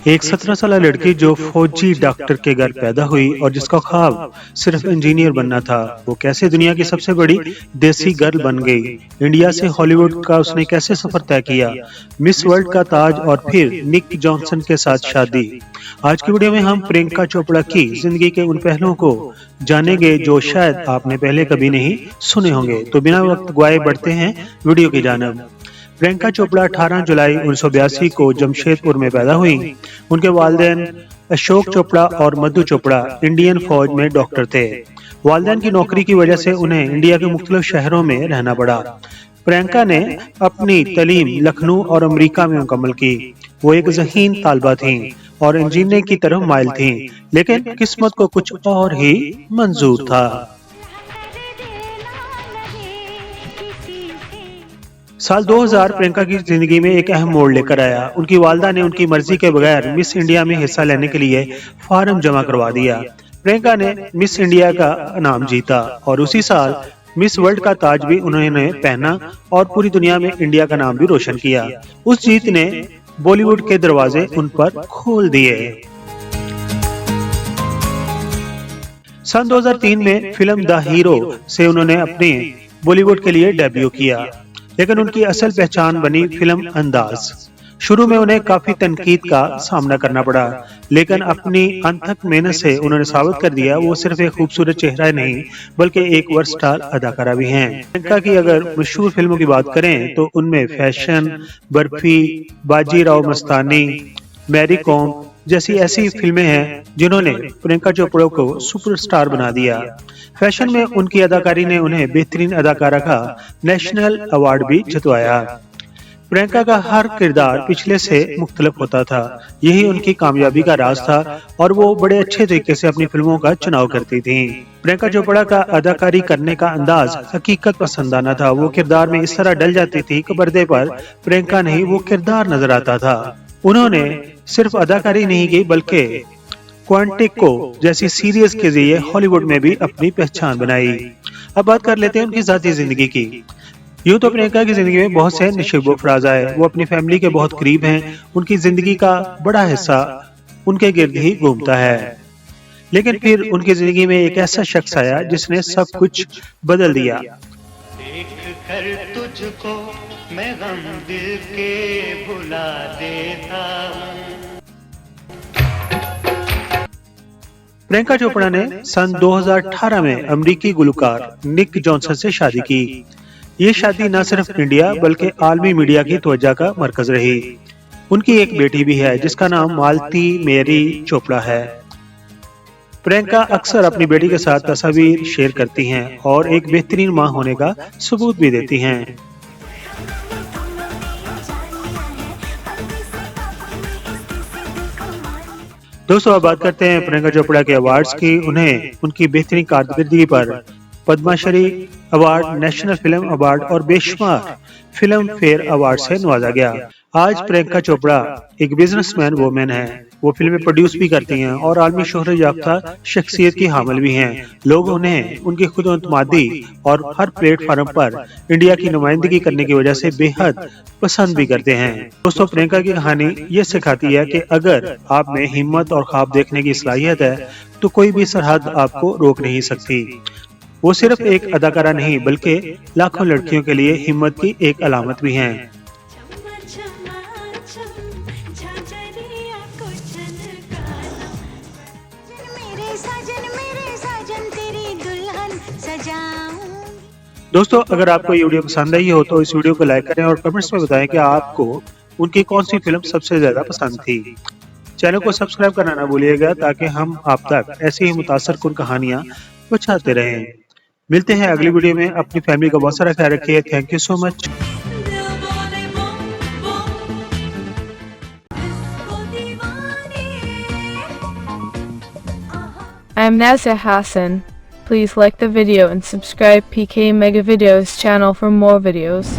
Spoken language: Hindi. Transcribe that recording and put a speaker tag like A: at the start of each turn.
A: एक 17 साल लड़की जो फौजी डॉक्टर के घर पैदा हुई और जिसका ख्वाब सिर्फ इंजीनियर बनना था, वो कैसे दुनिया की सबसे बड़ी देसी गर्ल बन गई। इंडिया से हॉलीवुड का उसने कैसे सफर तय किया, मिस वर्ल्ड का ताज और फिर निक जॉनसन के साथ शादी। आज की वीडियो में हम प्रियंका चोपड़ा की जिंदगी के उन पहलुओं को जानेंगे जो शायद आपने पहले कभी नहीं सुने होंगे। तो बिना वक्त गवाए बढ़ते हैं वीडियो की जानिब। प्रियंका चोपड़ा 18 जुलाई 1982 को जमशेदपुर में पैदा हुई। उनके वालिदैन अशोक चोपड़ा और मधु चोपड़ा इंडियन फौज में डॉक्टर थे। वालिदैन की नौकरी की वजह से उन्हें इंडिया के मुख्तलिफ शहरों में रहना पड़ा। प्रियंका ने अपनी तालीम लखनऊ और अमेरिका में मुकम्मल की। वो एक ज़हीन तालिबा थीं और इंजीनियरिंग की तरफ माइल थीं, लेकिन किस्मत को कुछ और ही मंजूर था। साल 2000 प्रियंका की जिंदगी में एक अहम मोड़ लेकर आया। उनकी वालदा ने उनकी मर्जी के बगैर मिस इंडिया में हिस्सा लेने के लिए फॉर्म जमा करवा दिया। प्रियंका ने मिस इंडिया का नाम जीता और उसी साल मिस वर्ल्ड का ताज भी उन्होंने पहना और पूरी दुनिया में इंडिया का नाम भी रोशन किया। उस जीत ने बॉलीवुड के दरवाजे उन पर खोल दिए। सन 2003 में फिल्म द हीरो से उन्होंने अपने बॉलीवुड के लिए डेब्यू किया, लेकिन उनकी असल पहचान बनी फिल्म अंदाज। शुरू में उन्हें काफी तनकीद का सामना करना पड़ा, लेकिन अपनी अनथक मेहनत से उन्होंने साबित कर दिया वो सिर्फ एक खूबसूरत चेहरा नहीं बल्कि एक वर्सटाइल अदाकारा भी हैं। प्रियंका की अगर मशहूर फिल्मों की बात करें तो उनमें fashion, barfi, Bajirao Mastani, Mary com जैसी ऐसी फिल्में हैं जिन्होंने प्रियंका चोपड़ा को सुपरस्टार बना दिया। फैशन में उनकी अदाकारी ने उन्हें बेहतरीन अदाकारा का नेशनल अवार्ड भी जितवाया। प्रियंका का हर किरदार पिछले से मुख्तलिफ होता था, यही उनकी कामयाबी का राज था और वो बड़े अच्छे तरीके से अपनी फिल्मों का चुनाव करती थीं। प्रियंका चोपड़ा का अदाकारी करने का अंदाज हकीकत पसंदाना था। वो किरदार में इस तरह डल जाती थी कि पर्दे पर प्रियंका नहीं वो किरदार नजर आता था। उन्होंने सिर्फ अदाकारी नहीं की बल्कि क्वांटिको जैसी सीरीज के जरिए हॉलीवुड में भी अपनी पहचान बनाई। अब बात कर लेते हैं उनकी ज़ाती जिंदगी की। यूं तो प्रियंका की जिंदगी में बहुत से नशीबो फराज आए। वो अपनी फैमिली के बहुत करीब हैं। उनकी जिंदगी का बड़ा हिस्सा उनके गिर्द ही घूमता है, लेकिन फिर उनकी जिंदगी में एक ऐसा शख्स आया जिसने सब कुछ बदल दिया।
B: देख कर तुझको मैं गम दिल के भुला देता हूं।
A: प्रियंका चोपड़ा ने सन 2018 में अमेरिकी गुलकार निक जॉनसन से शादी की। ये शादी न सिर्फ इंडिया बल्कि आलमी मीडिया की तवज्जो का मरकज रही। उनकी एक बेटी भी है जिसका नाम मालती मेरी चोपड़ा है। प्रियंका अक्सर अपनी बेटी के साथ तस्वीर शेयर करती हैं और एक बेहतरीन मां होने का सबूत भी देती हैं। दोस्तों, अब बात करते हैं प्रियंका चोपड़ा के अवार्ड्स की। उन्हें उनकी बेहतरीन कारकर्दगी पर Padma Shri award, national film award और बेशुमार फिल्म फेयर अवार्ड से नवाजा गया। आज प्रियंका चोपड़ा एक बिजनेसमैन वुमेन है। वो फिल्में प्रोड्यूस भी करती हैं और आलमी शोहरत याफ्ता शख्सियत की हामिल भी हैं। लोग उन्हें उनकी खुदएतमादी और हर प्लेटफार्म पर इंडिया की नुमाइंदगी करने की वजह से बेहद पसंद भी करते हैं। दोस्तों, प्रियंका की कहानी ये सिखाती है कि अगर आप में हिम्मत और ख्वाब देखने की सलाहियत है तो कोई भी सरहद आपको रोक नहीं सकती। वो सिर्फ एक अदाकारा नहीं बल्कि लाखों लड़कियों के लिए हिम्मत की एक अलामत भी हैं। दोस्तों, अगर आपको ये वीडियो पसंद आई हो तो इस वीडियो को लाइक करें और कमेंट्स में बताएं कि आपको उनकी कौन सी फिल्म सबसे ज्यादा पसंद थी। चैनल को सब्सक्राइब करना ना भूलिएगा ताकि हम आप तक ऐसी ही मुतासरकुन कहानियां पहुंचाते रहें। मिलते हैं अगली वीडियो में। अपनी फैमिली का बहुत सारा ख्याल रखिए। Thank you so much.
C: I'm Nazir Hassan. Please like the video and subscribe PK Mega Videos channel for more videos.